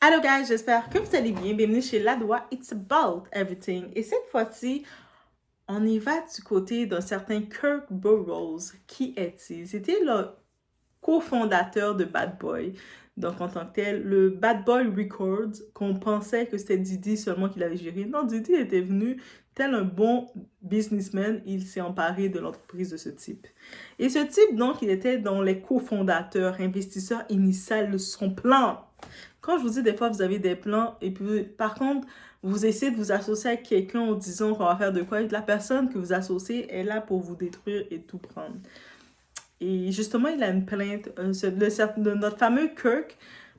Hello guys, j'espère que vous allez bien. Bienvenue chez Ladwa, It's About Everything. Et cette fois-ci, on y va du côté d'un certain Kirk Burroughs. Qui est-il? C'était le cofondateur de Bad Boy. Donc en tant que tel, le Bad Boy Records, qu'on pensait que c'était Diddy seulement qui l'avait géré. Non, Diddy était venu, tel un bon businessman, il s'est emparé de l'entreprise de ce type. Et ce type, donc, il était dans les cofondateurs, investisseurs initiaux de son plan. Quand je vous dis des fois, vous avez des plans, et puis par contre, vous essayez de vous associer avec quelqu'un en disant qu'on va faire de quoi, et la personne que vous associez est là pour vous détruire et tout prendre. Et justement, il a une plainte, notre fameux Kirk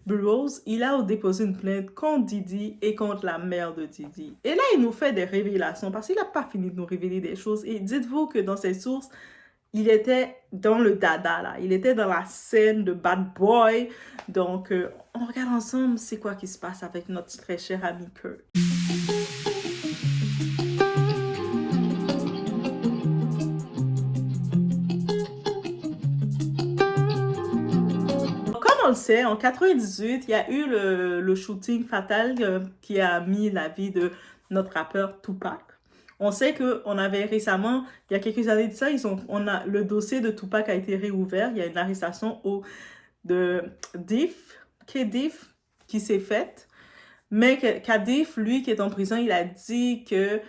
Burroughs, il a déposé une plainte contre Diddy et contre la mère de Diddy. Et là, il nous fait des révélations, parce qu'il n'a pas fini de nous révéler des choses. Et dites-vous que dans ses sources, il était dans le dada, là. Il était dans la scène de Bad Boy. Donc, on regarde ensemble c'est quoi qui se passe avec notre très cher ami Kirk. Comme on le sait, en 98, il y a eu le shooting fatal qui a mis la vie de notre rappeur Tupac. On sait qu'on avait récemment, il y a quelques années de ça, le dossier de Tupac a été réouvert. Il y a une arrestation de K-Diff qui s'est faite. Mais K-Diff, lui, qui est en prison, il a dit que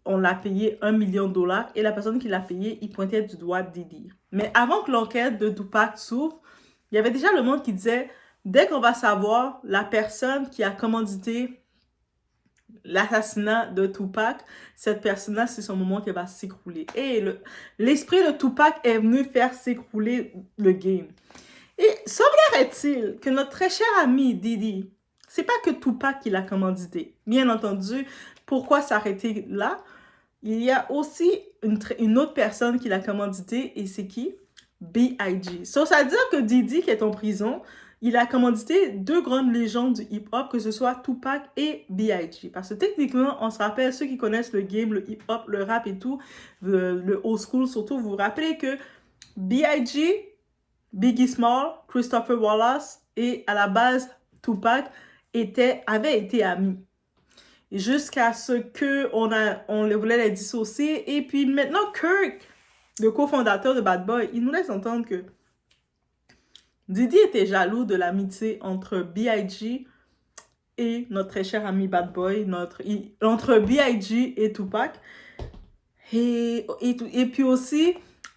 on l'a payé $1 million et la personne qui l'a payé, il pointait du doigt Diddy. Mais avant que l'enquête de Tupac s'ouvre, il y avait déjà le monde qui disait, dès qu'on va savoir la personne qui a commandité l'assassinat de Tupac, cette personne-là, c'est son moment qu'elle va s'écrouler. Et l'esprit de Tupac est venu faire s'écrouler le game. Et semblerait-il que notre très cher ami Diddy, c'est pas que Tupac qui l'a commandité. Bien entendu, pourquoi s'arrêter là? Il y a aussi une autre personne qui l'a commandité, et c'est qui? B.I.G. So, ça veut dire que Diddy, qui est en prison, il a commandité deux grandes légendes du hip-hop, que ce soit Tupac et B.I.G. Parce que techniquement, on se rappelle, ceux qui connaissent le game, le hip-hop, le rap et tout, le old school surtout, vous vous rappelez que B.I.G., Biggie Small, Christopher Wallace et à la base Tupac avaient été amis. Jusqu'à ce qu'on voulait les dissocier. Et puis maintenant, Kirk, le cofondateur de Bad Boy, il nous laisse entendre que Diddy était jaloux de l'amitié entre B.I.G. et notre très cher ami Bad Boy, entre B.I.G. et Tupac. Et puis aussi,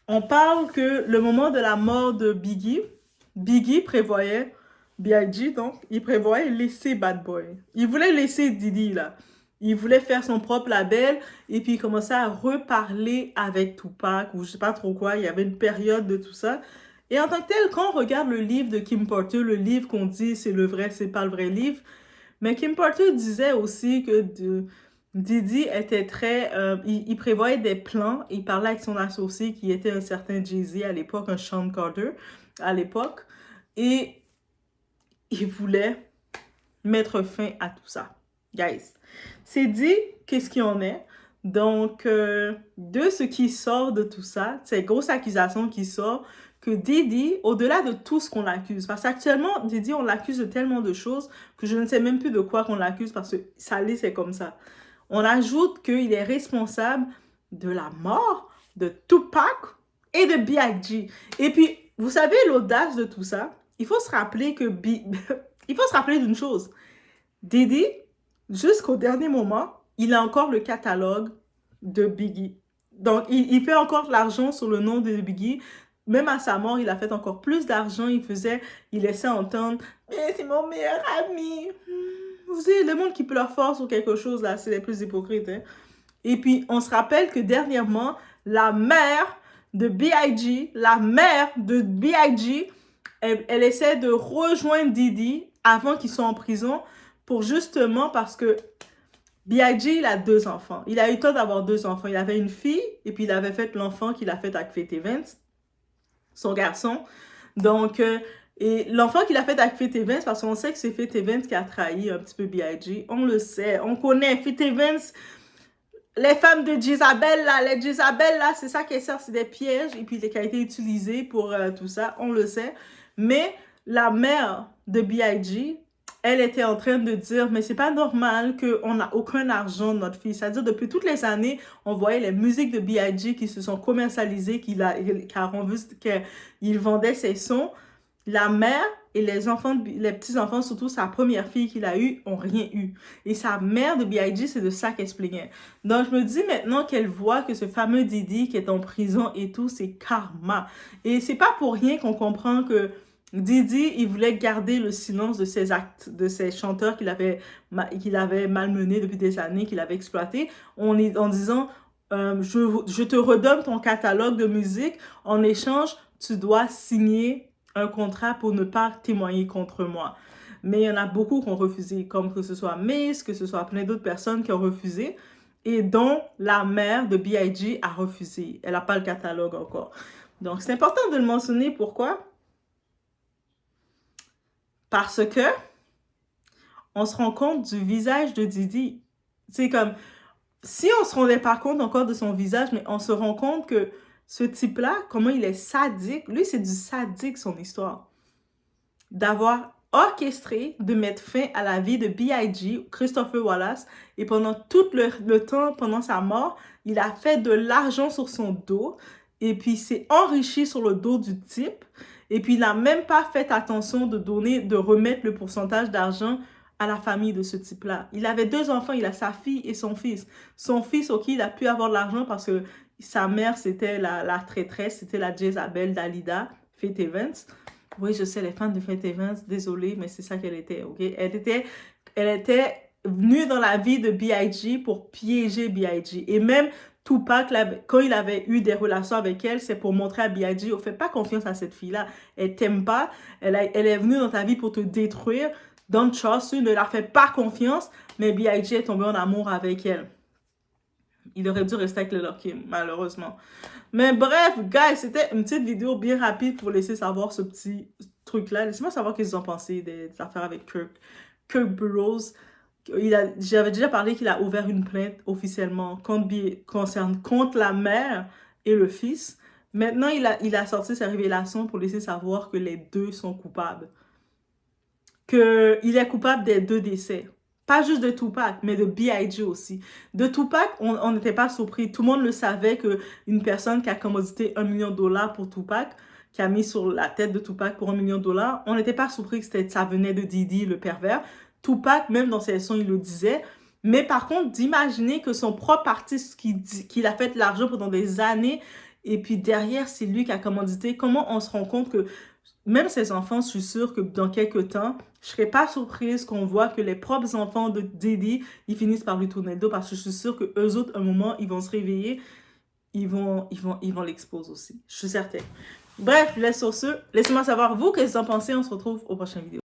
on parle que le moment de la mort de Biggie prévoyait, B.I.G. donc, il prévoyait laisser Bad Boy. Il voulait laisser Diddy là. Il voulait faire son propre label et puis il commençait à reparler avec Tupac ou je sais pas trop quoi. Il y avait une période de tout ça. Et en tant que tel, quand on regarde le livre de Kim Porter, le livre qu'on dit c'est le vrai, c'est pas le vrai livre, mais Kim Porter disait aussi que Diddy était très... il prévoyait des plans. Il parlait avec son associé qui était un certain Jay-Z à l'époque, un Sean Carter à l'époque. Et il voulait mettre fin à tout ça. Guys, c'est dit qu'est-ce qu'il en est. Donc, de ce qui sort de tout ça, ces grosses accusations qui sortent, que Diddy, au-delà de tout ce qu'on l'accuse, parce qu'actuellement, Diddy, on l'accuse de tellement de choses que je ne sais même plus de quoi qu'on l'accuse parce que ça l'est, c'est comme ça. On ajoute qu'il est responsable de la mort de Tupac et de B.I.G. Et puis, vous savez, l'audace de tout ça, il faut se rappeler il faut se rappeler d'une chose. Diddy, jusqu'au dernier moment, il a encore le catalogue de Biggie. Donc, il fait encore de l'argent sur le nom de Biggie. Même à sa mort, il a fait encore plus d'argent. Il laissait entendre « Mais c'est mon meilleur ami !» Vous savez, le monde qui pleure fort sur quelque chose, là, c'est les plus hypocrites. Hein? Et puis, on se rappelle que dernièrement, la mère de B.I.G., elle essaie de rejoindre Diddy avant qu'ils soient en prison pour justement parce que B.I.G., il a 2 enfants. Il a eu le temps d'avoir 2 enfants. Il avait une fille et puis il avait fait l'enfant qu'il a fait avec Faith Evans, son garçon. Donc, et l'enfant qu'il a fait avec Faith Evans, parce qu'on sait que c'est Faith Evans qui a trahi un petit peu B.I.G. On le sait, on connaît Faith Evans. Les femmes de Jezabel, là, c'est ça qu'elles servent, c'est des pièges, et puis qui a été utilisé pour tout ça, on le sait. Mais la mère de B.I.G., elle était en train de dire, mais c'est pas normal qu'on n'a aucun argent de notre fille. C'est-à-dire, depuis toutes les années, on voyait les musiques de B.I.G. qui se sont commercialisées, qu'il vendait ses sons. La mère et les enfants, les petits-enfants, surtout sa première fille qu'il a eue, ont rien eu. Et sa mère de B.I.G., c'est de ça qu'elle se plaignait. Donc, je me dis maintenant qu'elle voit que ce fameux Diddy qui est en prison et tout, c'est karma. Et c'est pas pour rien qu'on comprend que Diddy, il voulait garder le silence de ses actes, de ses chanteurs qu'il avait malmenés depuis des années, qu'il avait exploités, en disant je te redonne ton catalogue de musique, en échange, tu dois signer un contrat pour ne pas témoigner contre moi. Mais il y en a beaucoup qui ont refusé, comme que ce soit Miss, que ce soit plein d'autres personnes qui ont refusé, et dont la mère de B.I.G. a refusé. Elle n'a pas le catalogue encore. Donc, c'est important de le mentionner. Pourquoi? Parce que on se rend compte du visage de Diddy. C'est comme, si on se rendait pas compte encore de son visage, mais on se rend compte que ce type-là, comment il est sadique. Lui, c'est du sadique, son histoire. D'avoir orchestré de mettre fin à la vie de B.I.G., Christopher Wallace, et pendant tout le temps, pendant sa mort, il a fait de l'argent sur son dos, et puis s'est enrichi sur le dos du type, et puis il n'a même pas fait attention de remettre le pourcentage d'argent à la famille de ce type-là. Il avait 2 enfants, il a sa fille et son fils. Son fils, ok, il a pu avoir de l'argent parce que sa mère, c'était la traîtresse, c'était la Jezabel Dalida, Faith Evans. Oui, je sais, les fans de Faith Evans, désolée, mais c'est ça qu'elle était, ok? Elle était venue dans la vie de B.I.G. pour piéger B.I.G. Et même Tupac, quand il avait eu des relations avec elle, c'est pour montrer à B.I.G. on fait pas confiance à cette fille-là. Elle t'aime pas, elle est venue dans ta vie pour te détruire. Don't trust her, ne la fais pas confiance, mais B.I.G. est tombé en amour avec elle. Il aurait dû rester avec le Kim, malheureusement. Mais bref, guys, c'était une petite vidéo bien rapide pour laisser savoir ce petit truc-là. Laissez-moi savoir ce qu'ils ont pensé des affaires avec Kirk Burroughs. J'avais déjà parlé qu'il a ouvert une plainte officiellement contre la mère et le fils. Maintenant, il a sorti sa révélation pour laisser savoir que les deux sont coupables. Qu'il est coupable des 2 décès. Pas juste de Tupac, mais de B.I.G. aussi. De Tupac, on n'était pas surpris. Tout le monde le savait qu'une personne qui a commandité $1 million pour Tupac, qui a mis sur la tête de Tupac pour $1 million, on n'était pas surpris que ça venait de Diddy, le pervers. Tupac, même dans ses sons, il le disait. Mais par contre, d'imaginer que son propre artiste qu'il a fait de l'argent pendant des années, et puis derrière, c'est lui qui a commandité, comment on se rend compte que même ses enfants, je suis sûre que dans quelques temps, je serais pas surprise qu'on voit que les propres enfants de Diddy, ils finissent par lui tourner le dos parce que je suis sûre que eux autres, à un moment, ils vont se réveiller, ils vont l'exposer aussi. Je suis certaine. Bref, je laisse sur ce. Laissez-moi savoir, vous, qu'est-ce que vous en pensez. On se retrouve aux prochaines vidéos.